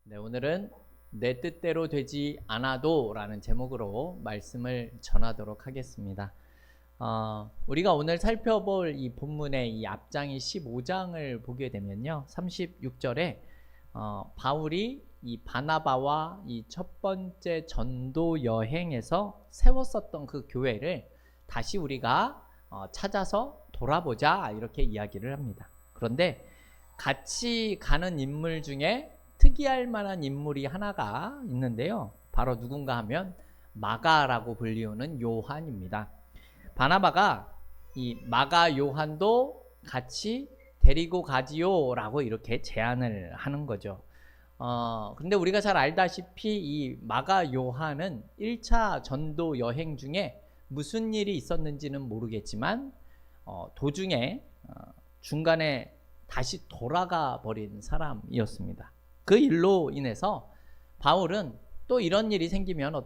네, 오늘은 내 뜻대로 되지 않아도 라는 제목으로 말씀을 전하도록 하겠습니다. 우리가 오늘 살펴볼 이 본문의 이 앞장이 15장을 보게 되면요, 36절에 바울이 이 바나바와 이 첫 번째 전도 여행에서 세웠었던 그 교회를 다시 우리가 찾아서 돌아보자, 이렇게 이야기를 합니다. 그런데 같이 가는 인물 중에 특이할 만한 인물이 하나가 있는데요, 바로 누군가 하면 마가라고 불리우는 요한입니다. 바나바가 이 마가 요한도 같이 데리고 가지요 라고 이렇게 제안을 하는 거죠. 근데 우리가 잘 알다시피 이 마가 요한은 1차 전도 여행 중에 무슨 일이 있었는지는 모르겠지만 도중에 중간에 다시 돌아가 버린 사람이었습니다. 그 일로 인해서 바울은 또 이런 일이 생기면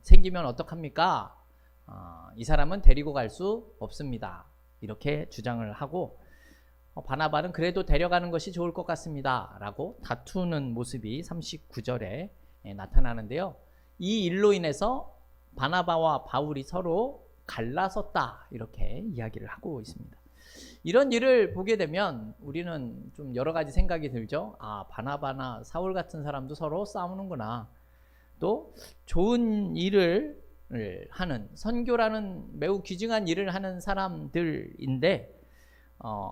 생기면 어떡합니까? 이 사람은 데리고 갈 수 없습니다, 이렇게 주장을 하고, 바나바는 그래도 데려가는 것이 좋을 것 같습니다 라고 다투는 모습이 39절에 나타나는데요, 이 일로 인해서 바나바와 바울이 서로 갈라섰다, 이렇게 이야기를 하고 있습니다. 이런 일을 보게 되면 우리는 좀 여러 가지 생각이 들죠. 바나바나 사울 같은 사람도 서로 싸우는구나. 또 좋은 일을 하는, 선교라는 매우 귀중한 일을 하는 사람들인데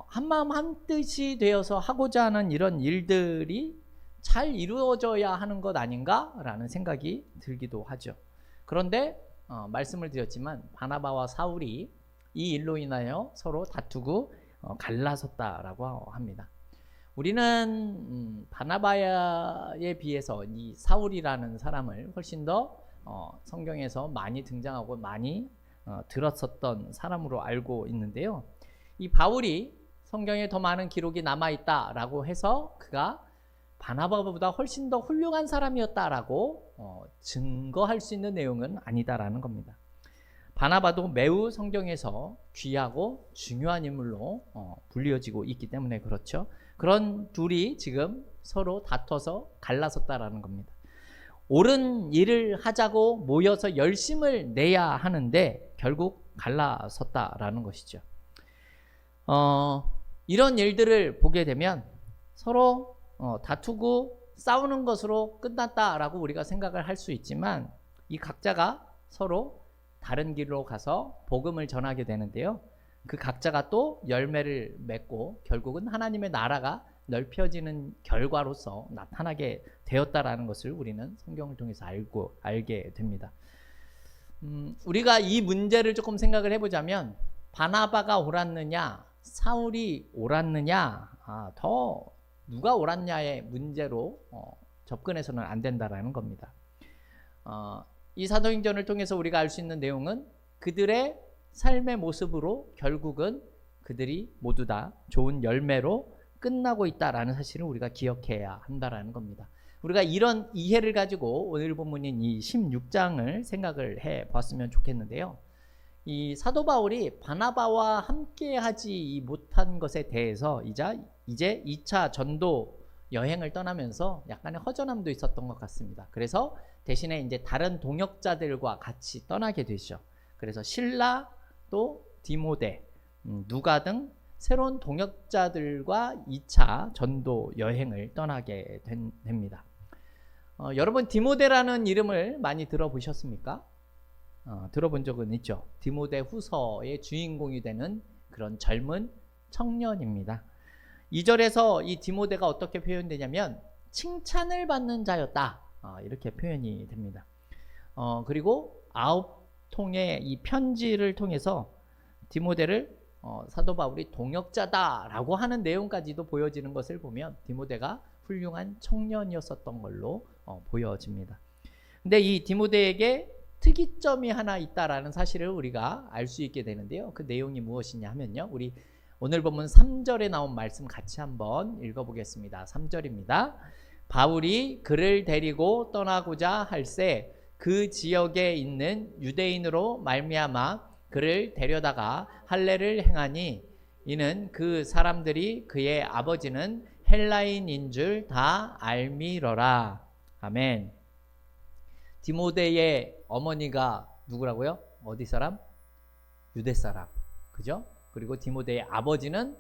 한마음 한뜻이 되어서 하고자 하는 이런 일들이 잘 이루어져야 하는 것 아닌가라는 생각이 들기도 하죠. 그런데 말씀을 드렸지만 바나바와 사울이 이 일로 인하여 서로 다투고 갈라섰다라고 합니다. 우리는 바나바에 비해서 이 사울이라는 사람을 훨씬 더 성경에서 많이 등장하고 많이 들었었던 사람으로 알고 있는데요, 이 바울이 성경에 더 많은 기록이 남아있다라고 해서 그가 바나바보다 훨씬 더 훌륭한 사람이었다라고 증거할 수 있는 내용은 아니다라는 겁니다. 바나바도 매우 성경에서 귀하고 중요한 인물로 불리어지고 있기 때문에 그렇죠. 그런 둘이 지금 서로 다퉈서 갈라섰다라는 겁니다. 옳은 일을 하자고 모여서 열심을 내야 하는데 결국 갈라섰다라는 것이죠. 이런 일들을 보게 되면 서로 다투고 싸우는 것으로 끝났다라고 우리가 생각을 할 수 있지만, 이 각자가 서로 다른 길로 가서 복음을 전하게 되는데요, 그 각자가 또 열매를 맺고 결국은 하나님의 나라가 넓혀지는 결과로서 나타나게 되었다라는 것을 우리는 성경을 통해서 알게 됩니다. 우리가 이 문제를 조금 생각을 해보자면, 바나바가 옳았느냐 사울이 옳았느냐, 더 누가 옳았냐의 문제로 접근해서는 안 된다라는 겁니다. 이 사도행전을 통해서 우리가 알 수 있는 내용은 그들의 삶의 모습으로 결국은 그들이 모두 다 좋은 열매로 끝나고 있다라는 사실을 우리가 기억해야 한다라는 겁니다. 우리가 이런 이해를 가지고 오늘 본문인 이 16장을 생각을 해 봤으면 좋겠는데요, 이 사도 바울이 바나바와 함께 하지 못한 것에 대해서 이제 2차 전도 여행을 떠나면서 약간의 허전함도 있었던 것 같습니다. 그래서 대신에 이제 다른 동역자들과 같이 떠나게 되죠. 그래서 실라 또 디모데, 누가 등 새로운 동역자들과 2차 전도 여행을 떠나게 됩니다. 여러분, 디모데라는 이름을 많이 들어보셨습니까? 들어본 적은 있죠. 디모데 후서의 주인공이 되는 그런 젊은 청년입니다. 2절에서 이 디모데가 어떻게 표현되냐면 칭찬을 받는 자였다, 이렇게 표현이 됩니다. 그리고 9통의 이 편지를 통해서 디모데를 사도 바울이 동역자다라고 하는 내용까지도 보여지는 것을 보면 디모데가 훌륭한 청년이었었던 걸로 보여집니다. 근데 이 디모데에게 특이점이 하나 있다라는 사실을 우리가 알 수 있게 되는데요, 그 내용이 무엇이냐 하면요, 우리 오늘 본문 3절에 나온 말씀 같이 한번 읽어보겠습니다. 3절입니다. 바울이 그를 데리고 떠나고자 할새 그 지역에 있는 유대인으로 말미암아 그를 데려다가 할례를 행하니, 이는 그 사람들이 그의 아버지는 헬라인인 줄 다 알미러라. 아멘. 디모데의 어머니가 누구라고요? 어디 사람? 유대 사람. 그죠? 그리고 디모데의 아버지는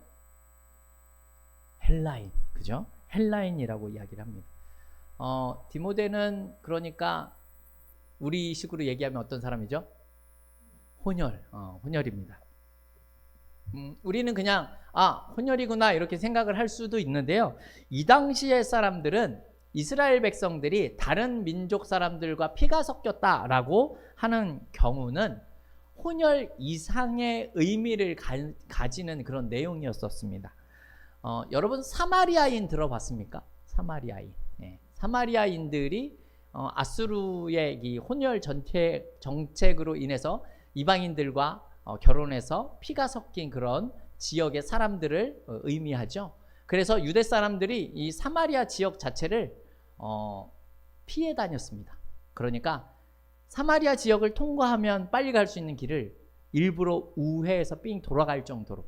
헬라인. 그죠? 헬라인이라고 이야기를 합니다. 디모데는 그러니까 우리 식으로 얘기하면 어떤 사람이죠? 혼혈. 혼혈입니다. 우리는 그냥 혼혈이구나 이렇게 생각을 할 수도 있는데요. 이 당시의 사람들은 이스라엘 백성들이 다른 민족 사람들과 피가 섞였다라고 하는 경우는 혼혈 이상의 의미를 가지는 그런 내용이었었습니다. 여러분 사마리아인 들어봤습니까? 사마리아인. 사마리아인들이 아수르의 이 혼혈 정책으로 인해서 이방인들과 결혼해서 피가 섞인 그런 지역의 사람들을 의미하죠. 그래서 유대 사람들이 이 사마리아 지역 자체를 피해 다녔습니다. 그러니까 사마리아 지역을 통과하면 빨리 갈 수 있는 길을 일부러 우회해서 삥 돌아갈 정도로,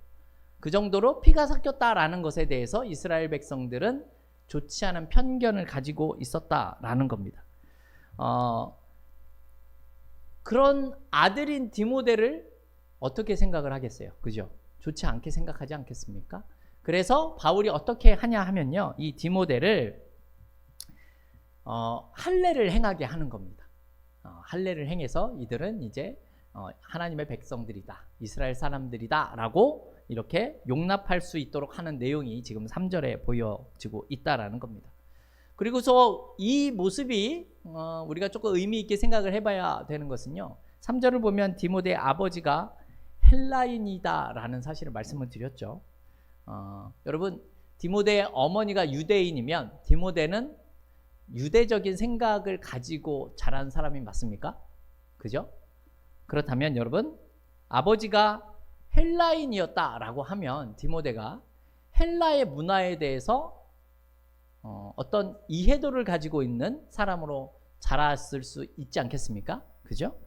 그 정도로 피가 섞였다라는 것에 대해서 이스라엘 백성들은 좋지 않은 편견을 가지고 있었다라는 겁니다. 그런 아들인 디모데를 어떻게 생각을 하겠어요? 그죠? 좋지 않게 생각하지 않겠습니까? 그래서 바울이 어떻게 하냐 하면요, 이 디모데를 할례를 행하게 하는 겁니다. 할례를 행해서 이들은 이제 하나님의 백성들이다, 이스라엘 사람들이다 라고 이렇게 용납할 수 있도록 하는 내용이 지금 3절에 보여지고 있다라는 겁니다. 그리고서 이 모습이 우리가 조금 의미 있게 생각을 해봐야 되는 것은요, 3절을 보면 디모데의 아버지가 헬라인이다 라는 사실을 말씀을 드렸죠. 여러분, 디모데의 어머니가 유대인이면 디모데는 유대적인 생각을 가지고 자란 사람이 맞습니까? 그죠? 그렇다면 여러분, 아버지가 헬라인이었다라고 하면 디모데가 헬라의 문화에 대해서 어떤 이해도를 가지고 있는 사람으로 자랐을 수 있지 않겠습니까? 그죠?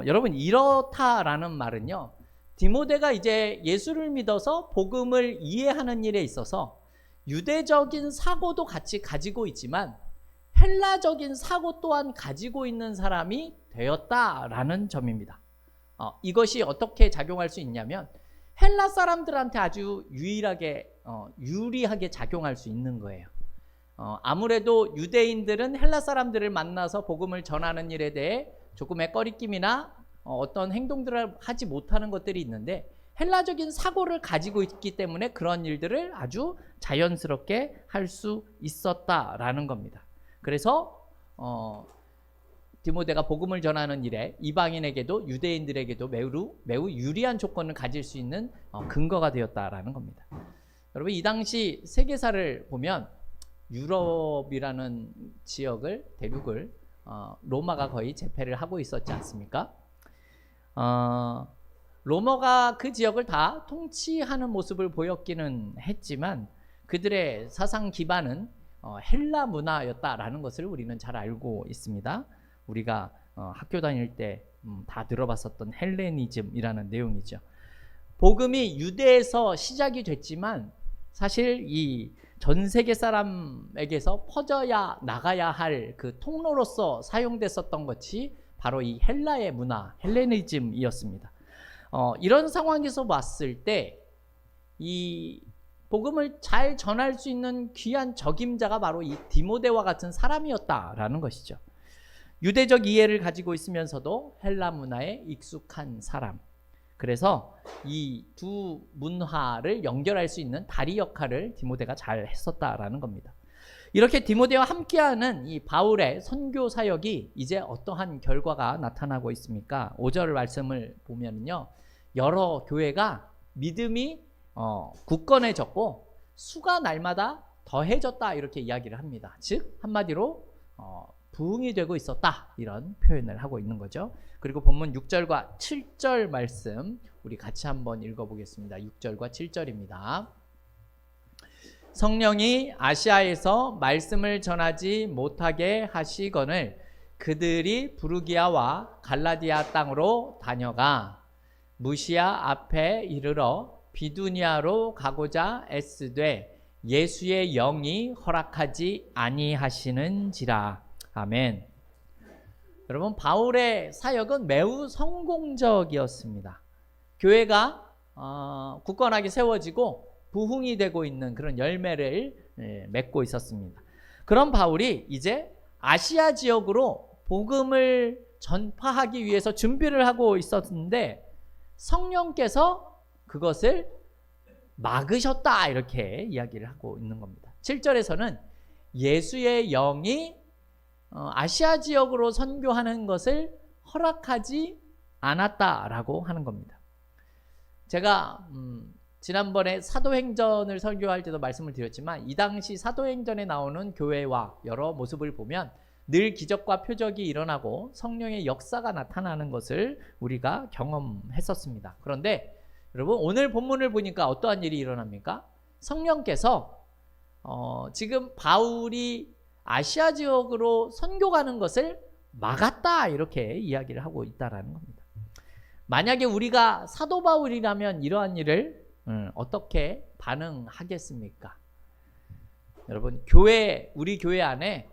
여러분, 이렇다라는 말은요, 디모데가 이제 예수를 믿어서 복음을 이해하는 일에 있어서 유대적인 사고도 같이 가지고 있지만 헬라적인 사고 또한 가지고 있는 사람이 되었다라는 점입니다. 이것이 어떻게 작용할 수 있냐면 헬라 사람들한테 아주 유리하게 작용할 수 있는 거예요. 아무래도 유대인들은 헬라 사람들을 만나서 복음을 전하는 일에 대해 조금의 꺼리낌이나 어떤 행동들을 하지 못하는 것들이 있는데, 헬라적인 사고를 가지고 있기 때문에 그런 일들을 아주 자연스럽게 할 수 있었다라는 겁니다. 그래서 디모데가 복음을 전하는 일에 이방인에게도 유대인들에게도 매우 유리한 조건을 가질 수 있는 근거가 되었다라는 겁니다. 여러분, 이 당시 세계사를 보면 유럽이라는 대륙을 로마가 거의 제패를 하고 있었지 않습니까? 로마가 그 지역을 다 통치하는 모습을 보였기는 했지만 그들의 사상 기반은 헬라 문화였다라는 것을 우리는 잘 알고 있습니다. 우리가 학교 다닐 때 다 들어봤었던 헬레니즘이라는 내용이죠. 복음이 유대에서 시작이 됐지만 사실 이 전 세계 사람에게서 퍼져야 나가야 할 그 통로로서 사용됐었던 것이 바로 이 헬라의 문화, 헬레니즘이었습니다. 이런 상황에서 봤을 때 이 복음을 잘 전할 수 있는 귀한 적임자가 바로 이 디모데와 같은 사람이었다라는 것이죠. 유대적 이해를 가지고 있으면서도 헬라 문화에 익숙한 사람. 그래서 이 두 문화를 연결할 수 있는 다리 역할을 디모데가 잘 했었다라는 겁니다. 이렇게 디모데와 함께하는 이 바울의 선교 사역이 이제 어떠한 결과가 나타나고 있습니까? 5절 말씀을 보면요, 여러 교회가 믿음이 굳건해졌고 수가 날마다 더해졌다 이렇게 이야기를 합니다. 즉 한마디로 부흥이 되고 있었다, 이런 표현을 하고 있는 거죠. 그리고 본문 6절과 7절 말씀 우리 같이 한번 읽어보겠습니다. 6절과 7절입니다. 성령이 아시아에서 말씀을 전하지 못하게 하시거늘 그들이 부르기아와 갈라디아 땅으로 다녀가 무시아 앞에 이르러 비두니아로 가고자 애쓰되 예수의 영이 허락하지 아니하시는지라. 아멘. 여러분, 바울의 사역은 매우 성공적이었습니다. 교회가 굳건하게 세워지고 부흥이 되고 있는 그런 열매를 맺고 있었습니다. 그런 바울이 이제 아시아 지역으로 복음을 전파하기 위해서 준비를 하고 있었는데 성령께서 그것을 막으셨다, 이렇게 이야기를 하고 있는 겁니다. 7절에서는 예수의 영이 아시아 지역으로 선교하는 것을 허락하지 않았다라고 하는 겁니다. 제가 지난번에 사도행전을 설교할 때도 말씀을 드렸지만 이 당시 사도행전에 나오는 교회와 여러 모습을 보면 늘 기적과 표적이 일어나고 성령의 역사가 나타나는 것을 우리가 경험했었습니다. 그런데 여러분, 오늘 본문을 보니까 어떠한 일이 일어납니까? 성령께서 지금 바울이 아시아 지역으로 선교 가는 것을 막았다, 이렇게 이야기를 하고 있다라는 겁니다. 만약에 우리가 사도 바울이라면 이러한 일을 어떻게 반응하겠습니까? 여러분, 우리 교회 안에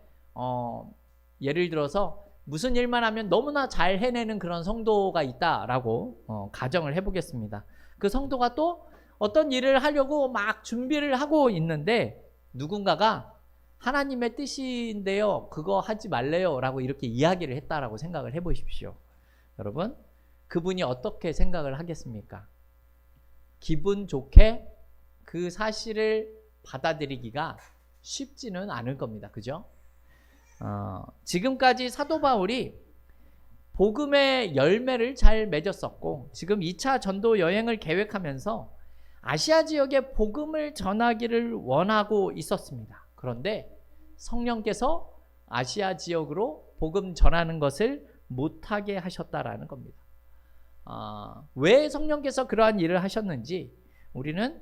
예를 들어서 무슨 일만 하면 너무나 잘 해내는 그런 성도가 있다라고 가정을 해보겠습니다. 그 성도가 또 어떤 일을 하려고 막 준비를 하고 있는데 누군가가 하나님의 뜻인데요, 그거 하지 말래요 라고 이렇게 이야기를 했다라고 생각을 해보십시오. 여러분, 그분이 어떻게 생각을 하겠습니까? 기분 좋게 그 사실을 받아들이기가 쉽지는 않을 겁니다. 그죠? 지금까지 사도 바울이 복음의 열매를 잘 맺었었고 지금 2차 전도 여행을 계획하면서 아시아 지역에 복음을 전하기를 원하고 있었습니다. 그런데 성령께서 아시아 지역으로 복음 전하는 것을 못하게 하셨다라는 겁니다. 왜 성령께서 그러한 일을 하셨는지 우리는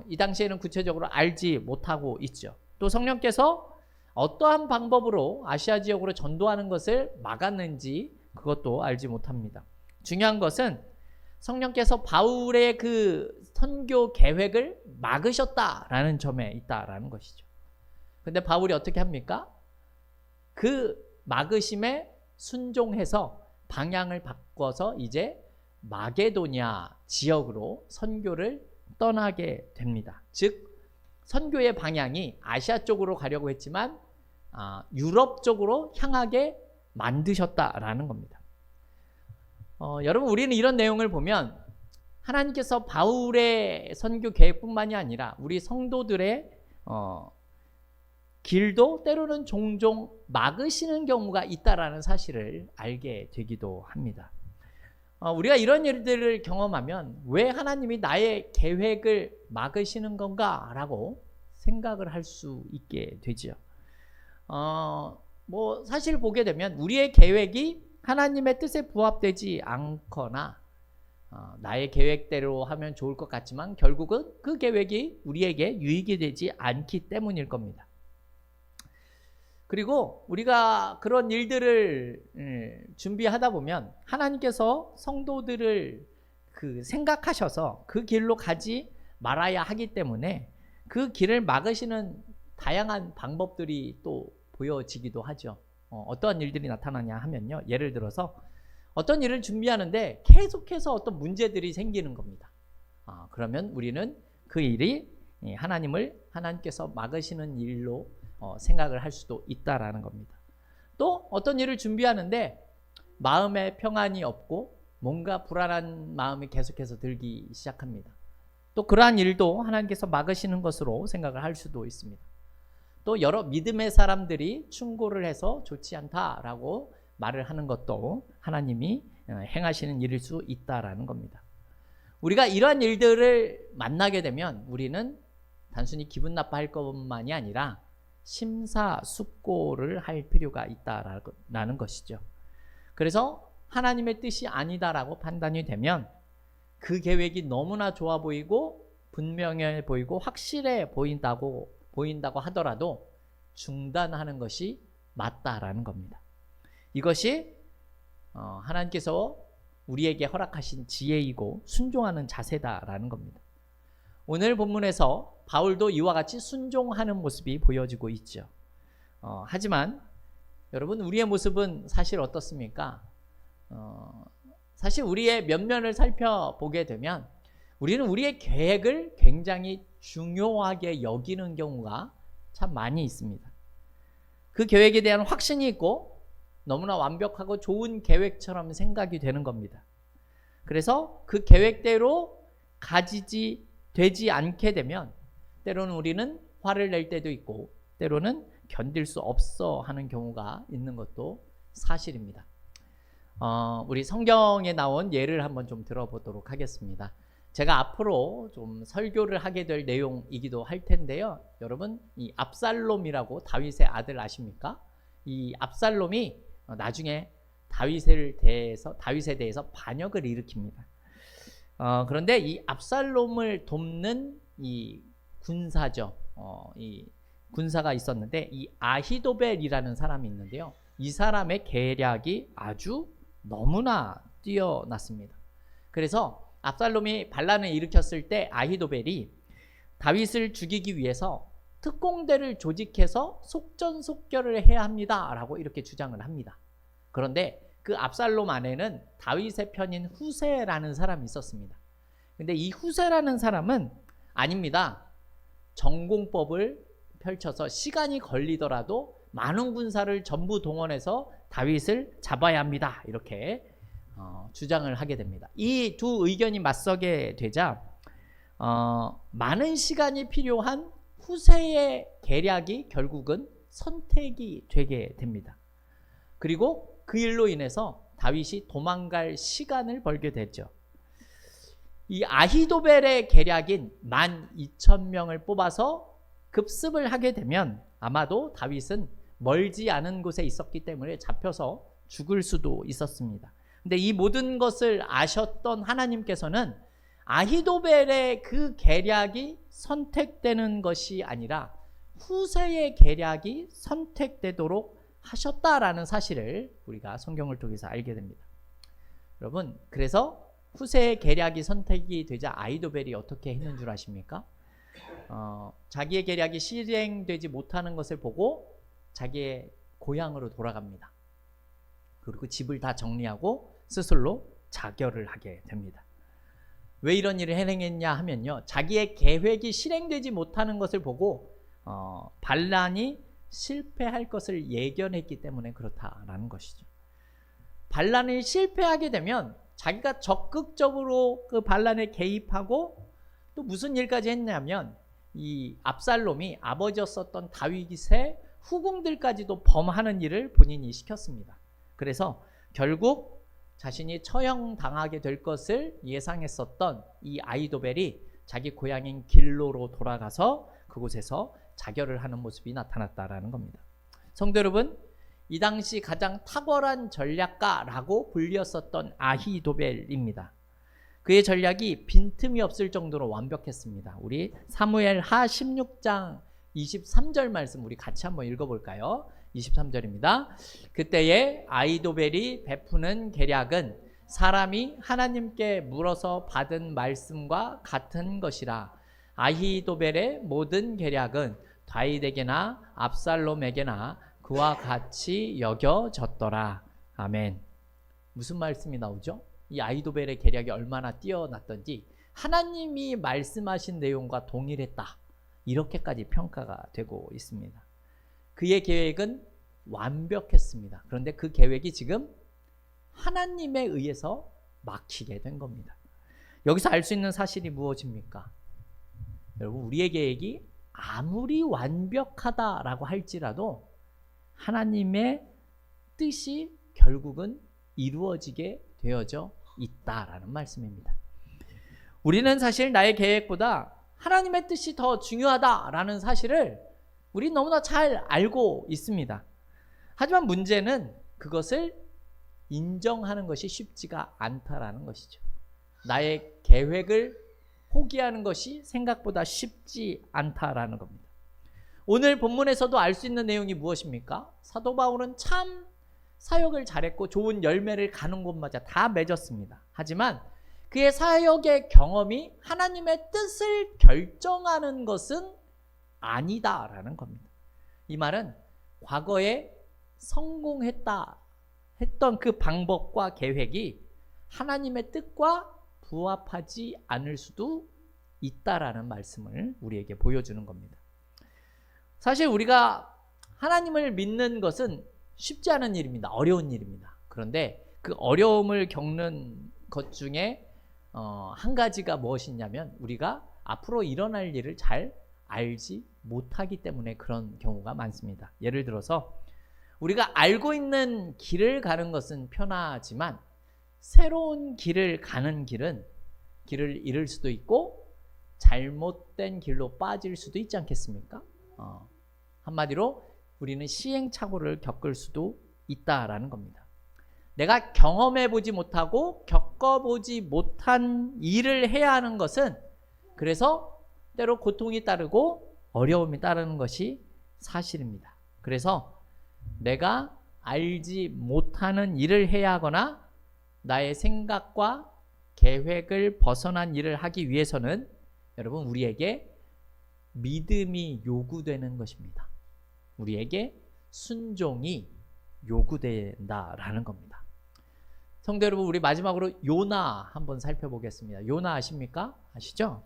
이 당시에는 구체적으로 알지 못하고 있죠. 또 성령께서 어떠한 방법으로 아시아 지역으로 전도하는 것을 막았는지 그것도 알지 못합니다. 중요한 것은 성령께서 바울의 그 선교 계획을 막으셨다라는 점에 있다라는 것이죠. 근데 바울이 어떻게 합니까? 그 막으심에 순종해서 방향을 바꿔서 이제 마게도냐 지역으로 선교를 떠나게 됩니다. 즉 선교의 방향이 아시아 쪽으로 가려고 했지만 유럽 쪽으로 향하게 만드셨다라는 겁니다. 여러분, 우리는 이런 내용을 보면 하나님께서 바울의 선교 계획뿐만이 아니라 우리 성도들의 길도 때로는 종종 막으시는 경우가 있다라는 사실을 알게 되기도 합니다. 우리가 이런 일들을 경험하면 왜 하나님이 나의 계획을 막으시는 건가 라고 생각을 할 수 있게 되죠. 사실 보게 되면 우리의 계획이 하나님의 뜻에 부합되지 않거나 나의 계획대로 하면 좋을 것 같지만 결국은 그 계획이 우리에게 유익이 되지 않기 때문일 겁니다. 그리고 우리가 그런 일들을 준비하다 보면 하나님께서 성도들을 생각하셔서 그 길로 가지 말아야 하기 때문에 그 길을 막으시는 다양한 방법들이 또 보여지기도 하죠. 어떠한 일들이 나타나냐 하면요, 예를 들어서 어떤 일을 준비하는데 계속해서 어떤 문제들이 생기는 겁니다. 그러면 우리는 그 일이 하나님께서 막으시는 일로 생각을 할 수도 있다라는 겁니다. 또 어떤 일을 준비하는데 마음에 평안이 없고 뭔가 불안한 마음이 계속해서 들기 시작합니다. 또 그러한 일도 하나님께서 막으시는 것으로 생각을 할 수도 있습니다. 또 여러 믿음의 사람들이 충고를 해서 좋지 않다라고 말을 하는 것도 하나님이 행하시는 일일 수 있다라는 겁니다. 우리가 이러한 일들을 만나게 되면 우리는 단순히 기분 나빠할 것만이 아니라 심사숙고를 할 필요가 있다라는 것이죠. 그래서 하나님의 뜻이 아니다라고 판단이 되면 그 계획이 너무나 좋아 보이고 분명해 보이고 확실해 보인다고 하더라도 중단하는 것이 맞다라는 겁니다. 이것이 하나님께서 우리에게 허락하신 지혜이고 순종하는 자세다라는 겁니다. 오늘 본문에서 바울도 이와 같이 순종하는 모습이 보여지고 있죠. 하지만 여러분, 우리의 모습은 사실 어떻습니까? 사실 우리의 면면을 살펴보게 되면 우리는 우리의 계획을 굉장히 중요하게 여기는 경우가 참 많이 있습니다. 그 계획에 대한 확신이 있고 너무나 완벽하고 좋은 계획처럼 생각이 되는 겁니다. 그래서 그 계획대로 되지 않게 되면 때로는 우리는 화를 낼 때도 있고 때로는 견딜 수 없어 하는 경우가 있는 것도 사실입니다. 우리 성경에 나온 예를 한번 좀 들어보도록 하겠습니다. 제가 앞으로 좀 설교를 하게 될 내용이기도 할 텐데요. 여러분, 이 압살롬이라고 다윗의 아들 아십니까? 이 압살롬이 나중에 다윗에 대해서 반역을 일으킵니다. 그런데 이 압살롬을 돕는 이 군사죠. 이 군사가 있었는데 이 아히도벨이라는 사람이 있는데요. 이 사람의 계략이 아주 너무나 뛰어났습니다. 그래서 압살롬이 반란을 일으켰을 때 아히도벨이 다윗을 죽이기 위해서 특공대를 조직해서 속전속결을 해야 합니다 라고 이렇게 주장을 합니다. 그런데 그 압살롬 안에는 다윗의 편인 후세라는 사람이 있었습니다. 근데 이 후세라는 사람은 아닙니다. 전공법을 펼쳐서 시간이 걸리더라도 많은 군사를 전부 동원해서 다윗을 잡아야 합니다. 이렇게 주장을 하게 됩니다. 이 두 의견이 맞서게 되자 많은 시간이 필요한 후세의 계략이 결국은 선택이 되게 됩니다. 그리고 그 일로 인해서 다윗이 도망갈 시간을 벌게 되죠. 이 아히도벨의 계략인 12,000명을 뽑아서 급습을 하게 되면 아마도 다윗은 멀지 않은 곳에 있었기 때문에 잡혀서 죽을 수도 있었습니다. 근데 이 모든 것을 아셨던 하나님께서는 아히도벨의 그 계략이 선택되는 것이 아니라 후세의 계략이 선택되도록 하셨다라는 사실을 우리가 성경을 통해서 알게 됩니다. 여러분, 그래서 후세의 계략이 선택이 되자 아히도벨이 어떻게 했는 줄 아십니까? 자기의 계략이 실행되지 못하는 것을 보고 자기의 고향으로 돌아갑니다. 그리고 집을 다 정리하고 스스로 자결을 하게 됩니다. 왜 이런 일을 행했냐 하면요, 자기의 계획이 실행되지 못하는 것을 보고 반란이 실패할 것을 예견했기 때문에 그렇다라는 것이죠. 반란이 실패하게 되면 자기가 적극적으로 그 반란에 개입하고 또 무슨 일까지 했냐면 이 압살롬이 아버지였었던 다윗의 후궁들까지도 범하는 일을 본인이 시켰습니다. 그래서 결국 자신이 처형당하게 될 것을 예상했었던 이 아히도벨이 자기 고향인 길로로 돌아가서 그곳에서 자결을 하는 모습이 나타났다라는 겁니다. 성도 여러분, 이 당시 가장 탁월한 전략가라고 불렸었던 아히도벨입니다. 그의 전략이 빈틈이 없을 정도로 완벽했습니다. 우리 사무엘하 16장 23절 말씀 우리 같이 한번 읽어볼까요? 23절입니다. 그때에 아히도벨이 베푸는 계략은 사람이 하나님께 물어서 받은 말씀과 같은 것이라. 아히도벨의 모든 계략은 다윗에게나 압살롬에게나 그와 같이 여겨졌더라. 아멘. 무슨 말씀이 나오죠? 이 아히도벨의 계략이 얼마나 뛰어났던지 하나님이 말씀하신 내용과 동일했다. 이렇게까지 평가가 되고 있습니다. 그의 계획은 완벽했습니다. 그런데 그 계획이 지금 하나님에 의해서 막히게 된 겁니다. 여기서 알 수 있는 사실이 무엇입니까? 여러분, 우리의 계획이 아무리 완벽하다라고 할지라도 하나님의 뜻이 결국은 이루어지게 되어져 있다라는 말씀입니다. 우리는 사실 나의 계획보다 하나님의 뜻이 더 중요하다라는 사실을 우리 너무나 잘 알고 있습니다. 하지만 문제는 그것을 인정하는 것이 쉽지가 않다라는 것이죠. 나의 계획을 포기하는 것이 생각보다 쉽지 않다라는 겁니다. 오늘 본문에서도 알 수 있는 내용이 무엇입니까? 사도 바울은 참 사역을 잘했고 좋은 열매를 가는 곳마다 다 맺었습니다. 하지만 그의 사역의 경험이 하나님의 뜻을 결정하는 것은 아니다라는 겁니다. 이 말은 과거에 성공했다 했던 그 방법과 계획이 하나님의 뜻과 부합하지 않을 수도 있다라는 말씀을 우리에게 보여주는 겁니다. 사실 우리가 하나님을 믿는 것은 쉽지 않은 일입니다. 어려운 일입니다. 그런데 그 어려움을 겪는 것 중에 한 가지가 무엇이냐면 우리가 앞으로 일어날 일을 잘 알지 못하기 때문에 그런 경우가 많습니다. 예를 들어서 우리가 알고 있는 길을 가는 것은 편하지만 새로운 길을 가는 길은 길을 잃을 수도 있고 잘못된 길로 빠질 수도 있지 않겠습니까? 한마디로 우리는 시행착오를 겪을 수도 있다라는 겁니다. 내가 경험해보지 못하고 겪어보지 못한 일을 해야 하는 것은 그래서 때로 고통이 따르고 어려움이 따르는 것이 사실입니다. 그래서 내가 알지 못하는 일을 해야 하거나 나의 생각과 계획을 벗어난 일을 하기 위해서는 여러분 우리에게 믿음이 요구되는 것입니다. 우리에게 순종이 요구된다라는 겁니다. 성도 여러분, 우리 마지막으로 요나 한번 살펴보겠습니다. 요나 아십니까? 아시죠?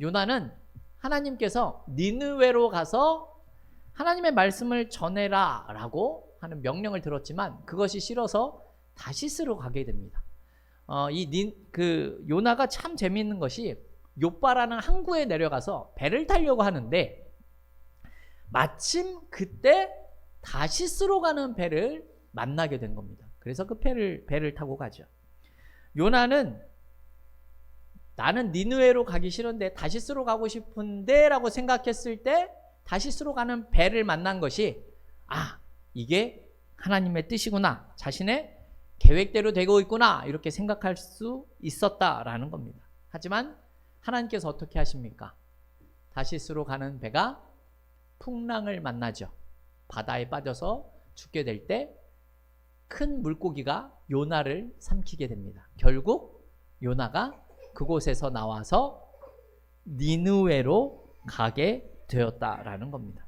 요나는 하나님께서 니느웨로 가서 하나님의 말씀을 전해라 라고 하는 명령을 들었지만 그것이 싫어서 다시스로 가게 됩니다. 요나가 참 재미있는 것이 욥바라는 항구에 내려가서 배를 타려고 하는데 마침 그때 다시스로 가는 배를 만나게 된 겁니다. 그래서 그 배를 타고 가죠. 요나는 나는 니느웨로 가기 싫은데 다시스로 가고 싶은데 라고 생각했을 때 다시스로 가는 배를 만난 것이 이게 하나님의 뜻이구나, 자신의 계획대로 되고 있구나 이렇게 생각할 수 있었다라는 겁니다. 하지만 하나님께서 어떻게 하십니까? 다시스로 가는 배가 풍랑을 만나죠. 바다에 빠져서 죽게 될 때 큰 물고기가 요나를 삼키게 됩니다. 결국 요나가 그곳에서 나와서 니느웨로 가게 되었다라는 겁니다.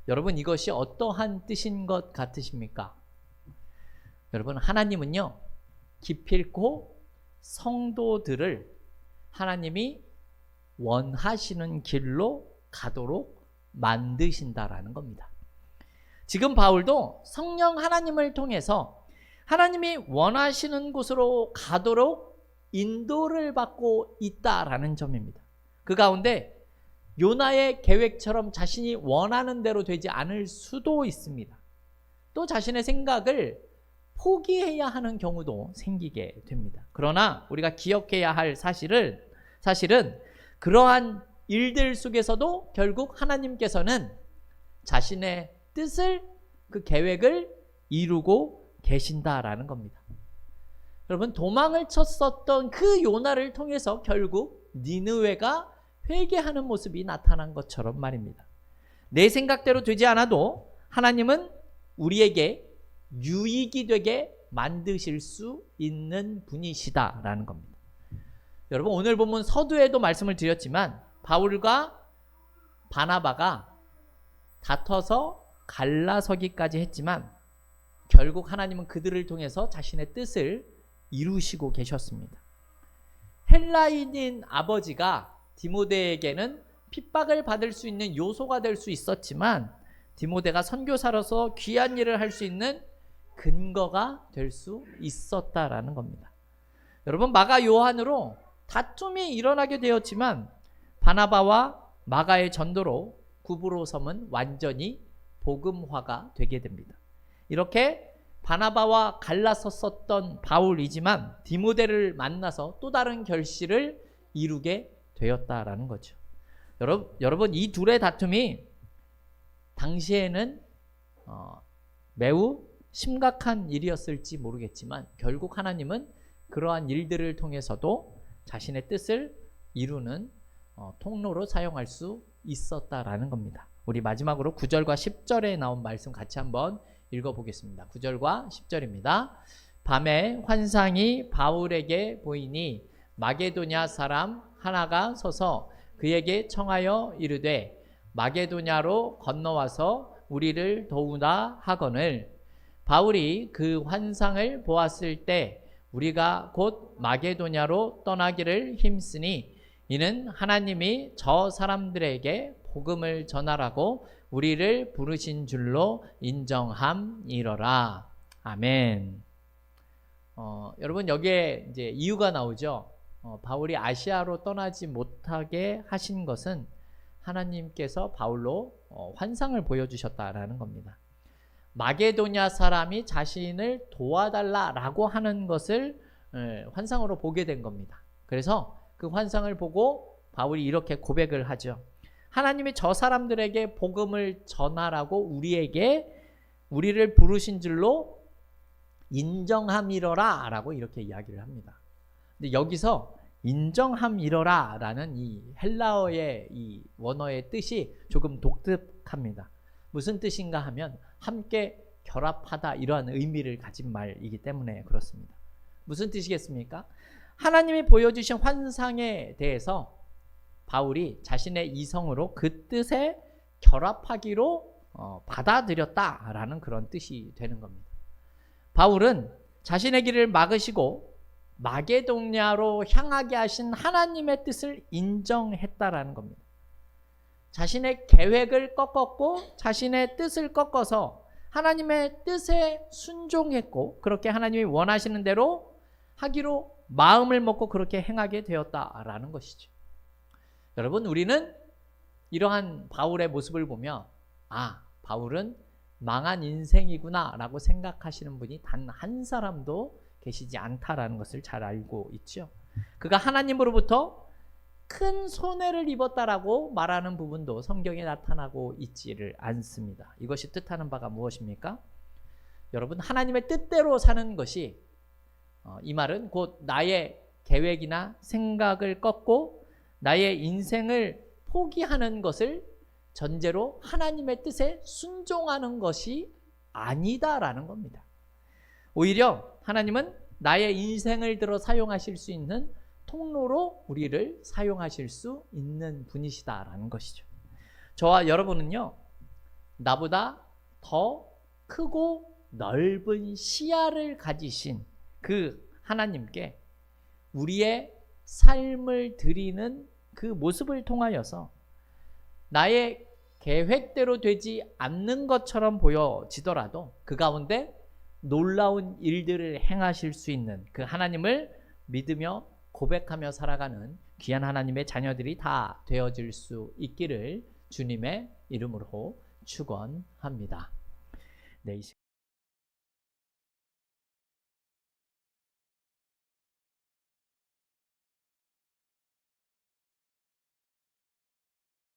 여러분, 이것이 어떠한 뜻인 것 같으십니까? 여러분, 하나님은요 기필코 성도들을 하나님이 원하시는 길로 가도록 만드신다라는 겁니다. 지금 바울도 성령 하나님을 통해서 하나님이 원하시는 곳으로 가도록 인도를 받고 있다라는 점입니다. 그 가운데 요나의 계획처럼 자신이 원하는 대로 되지 않을 수도 있습니다. 또 자신의 생각을 포기해야 하는 경우도 생기게 됩니다. 그러나 우리가 기억해야 할 사실은 그러한 일들 속에서도 결국 하나님께서는 자신의 뜻을, 그 계획을 이루고 계신다라는 겁니다. 여러분, 도망을 쳤었던 그 요나를 통해서 결국 니느웨가 회개하는 모습이 나타난 것처럼 말입니다. 내 생각대로 되지 않아도 하나님은 우리에게 유익이 되게 만드실 수 있는 분이시다라는 겁니다. 여러분, 오늘 본문 서두에도 말씀을 드렸지만 바울과 바나바가 다퉈서 갈라서기까지 했지만 결국 하나님은 그들을 통해서 자신의 뜻을 이루시고 계셨습니다. 헬라인인 아버지가 디모데에게는 핍박을 받을 수 있는 요소가 될 수 있었지만 디모데가 선교사로서 귀한 일을 할 수 있는 근거가 될 수 있었다라는 겁니다. 여러분, 마가 요한으로 다툼이 일어나게 되었지만 바나바와 마가의 전도로 구브로 섬은 완전히 복음화가 되게 됩니다. 이렇게 바나바와 갈라섰었던 바울이지만 디모데를 만나서 또 다른 결실을 이루게 되었다라는 거죠. 여러분, 이 둘의 다툼이 당시에는 매우 심각한 일이었을지 모르겠지만 결국 하나님은 그러한 일들을 통해서도 자신의 뜻을 이루는 통로로 사용할 수 있었다라는 겁니다. 우리 마지막으로 9절과 10절에 나온 말씀 같이 한번 읽어보겠습니다. 9절과 10절입니다. 밤에 환상이 바울에게 보이니 마게도냐 사람 하나가 서서 그에게 청하여 이르되 마게도냐로 건너와서 우리를 도우다 하거늘 바울이 그 환상을 보았을 때 우리가 곧 마게도냐로 떠나기를 힘쓰니 이는 하나님이 저 사람들에게 복음을 전하라고 우리를 부르신 줄로 인정함이러라. 아멘. 여러분 여기에 이제 이유가 나오죠. 바울이 아시아로 떠나지 못하게 하신 것은 하나님께서 바울로 환상을 보여주셨다라는 겁니다. 마게도냐 사람이 자신을 도와달라라고 하는 것을 환상으로 보게 된 겁니다. 그래서 그 환상을 보고 바울이 이렇게 고백을 하죠. 하나님이 저 사람들에게 복음을 전하라고 우리를 부르신 줄로 인정함이러라 라고 이렇게 이야기를 합니다. 근데 여기서 인정함이러라 라는 이 헬라어의 이 원어의 뜻이 조금 독특합니다. 무슨 뜻인가 하면 함께 결합하다 이러한 의미를 가진 말이기 때문에 그렇습니다. 무슨 뜻이겠습니까? 하나님이 보여주신 환상에 대해서 바울이 자신의 이성으로 그 뜻에 결합하기로 받아들였다라는 그런 뜻이 되는 겁니다. 바울은 자신의 길을 막으시고 마게도냐로 향하게 하신 하나님의 뜻을 인정했다라는 겁니다. 자신의 계획을 꺾었고 자신의 뜻을 꺾어서 하나님의 뜻에 순종했고 그렇게 하나님이 원하시는 대로 하기로 마음을 먹고 그렇게 행하게 되었다라는 것이죠. 여러분 우리는 이러한 바울의 모습을 보며 바울은 망한 인생이구나 라고 생각하시는 분이 단 한 사람도 계시지 않다라는 것을 잘 알고 있죠. 그가 하나님으로부터 큰 손해를 입었다라고 말하는 부분도 성경에 나타나고 있지를 않습니다. 이것이 뜻하는 바가 무엇입니까? 여러분 하나님의 뜻대로 사는 것이 이 말은 곧 나의 계획이나 생각을 꺾고 나의 인생을 포기하는 것을 전제로 하나님의 뜻에 순종하는 것이 아니다라는 겁니다. 오히려 하나님은 나의 인생을 들어 사용하실 수 있는 통로로 우리를 사용하실 수 있는 분이시다라는 것이죠. 저와 여러분은요, 나보다 더 크고 넓은 시야를 가지신 그 하나님께 우리의 삶을 드리는 그 모습을 통하여서 나의 계획대로 되지 않는 것처럼 보여지더라도 그 가운데 놀라운 일들을 행하실 수 있는 그 하나님을 믿으며 고백하며 살아가는 귀한 하나님의 자녀들이 다 되어질 수 있기를 주님의 이름으로 축원합니다. 네,